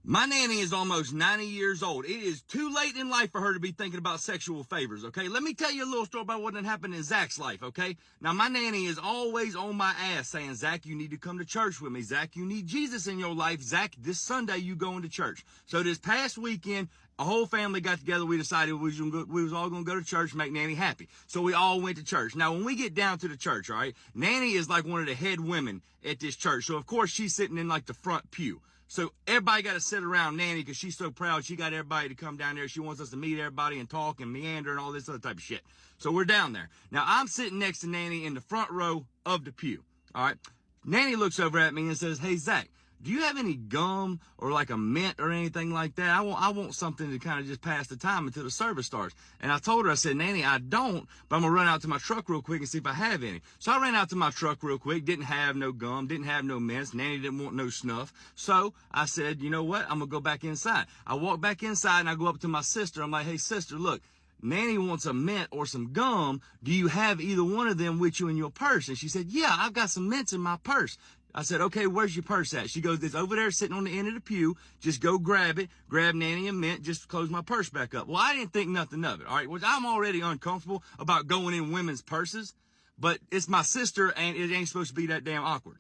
My nanny is almost 90 years old. It is too late in life for her to be thinking about sexual favors, okay? Let me tell you a little story about what happened in Zach's life, okay? Now, my nanny is always on my ass saying, Zach, you need to come to church with me. Zach, you need Jesus in your life. Zach, this Sunday you going to church. So this past weekend, a whole family got together. We decided we was all going to go to church and make Nanny happy. So we all went to church. Now, when we get down to the church, all right, Nanny is like one of the head women at this church. So, of course, she's sitting in like the front pew. So everybody got to sit around Nanny because she's so proud. She got everybody to come down there. She wants us to meet everybody and talk and meander and all this other type of shit. So we're down there. Now, I'm sitting next to Nanny in the front row of the pew. All right. Nanny looks over at me and says, hey, Zach, do you have any gum or like a mint or anything like that? I want something to kind of just pass the time until the service starts. And I told her, I said, Nanny, I don't, but I'm going to run out to my truck real quick and see if I have any. So I ran out to my truck real quick, didn't have no gum, didn't have no mints. Nanny didn't want no snuff. So I said, you know what? I'm going to go back inside. I walk back inside and I go up to my sister. I'm like, hey, sister, look. Nanny wants a mint or some gum. Do you have either one of them with you in your purse? And she said, yeah, I've got some mints in my purse. I said, okay, where's your purse at? She goes, it's over there sitting on the end of the pew. Just go grab it. Grab Nanny a mint. Just close my purse back up. Well, I didn't think nothing of it. All right. Well, I'm already uncomfortable about going in women's purses, but it's my sister and it ain't supposed to be that damn awkward.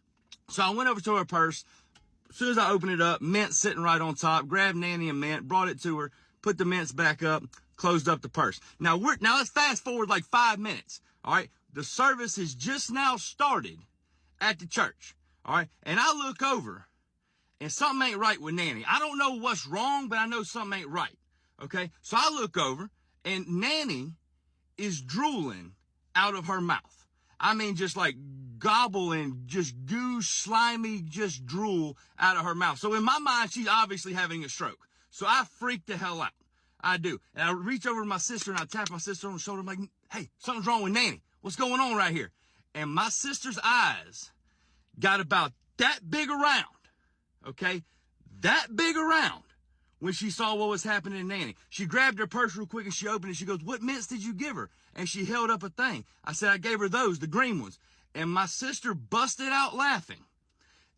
So I went over to her purse. As soon as I opened it up, mint sitting right on top, grabbed Nanny a mint, brought it to her, put the mints back up, closed up the purse. Now let's fast forward like 5 minutes. All right. The service has just now started at the church. All right. And I look over and something ain't right with Nanny. I don't know what's wrong, but I know something ain't right. Okay. So I look over and Nanny is drooling out of her mouth. I mean, just like gobbling, just goo, slimy, just drool out of her mouth. So in my mind, she's obviously having a stroke. So I freak the hell out. I do. And I reach over to my sister and I tap my sister on the shoulder. I'm like, hey, something's wrong with Nanny. What's going on right here? And my sister's eyes got about that big around, okay? That big around when she saw what was happening to Nanny. She grabbed her purse real quick and she opened it. She goes, what mints did you give her? And she held up a thing. I said, I gave her those, the green ones. And my sister busted out laughing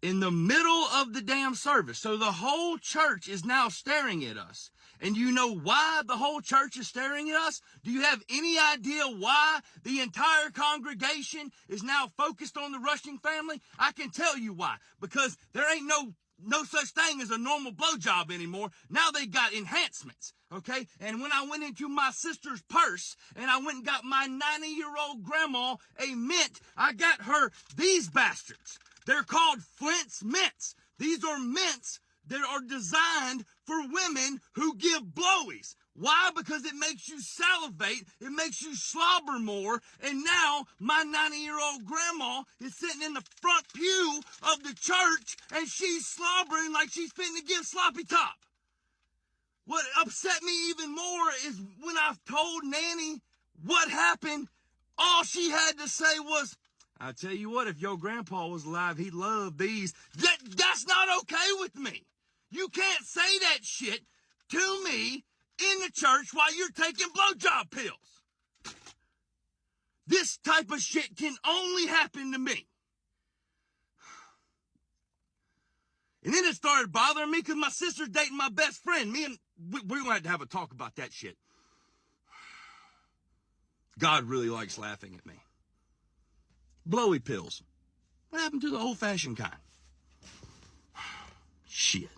in the middle of the damn service. So the whole church is now staring at us. And you know why the whole church is staring at us? Do you have any idea why the entire congregation is now focused on the Rushing family? I can tell you why. Because there ain't no such thing as a normal blowjob anymore. Now they got enhancements, okay? And when I went into my sister's purse and I went and got my 90-year-old grandma a mint, I got her these bastards. They're called Flint's Mints. These are mints that are designed for women who give blowies. Why? Because it makes you salivate, it makes you slobber more, and now my 90-year-old grandma is sitting in the front pew of the church, and she's slobbering like she's finna give sloppy top. What upset me even more is when I've told Nanny what happened, all she had to say was, I tell you what, if your grandpa was alive, he'd love these. That's not okay with me. You can't say that shit to me in the church while you're taking blowjob pills. This type of shit can only happen to me. And then it started bothering me because my sister's dating my best friend. We're going to have a talk about that shit. God really likes laughing at me. Blowy pills. What happened to the old-fashioned kind? Shit.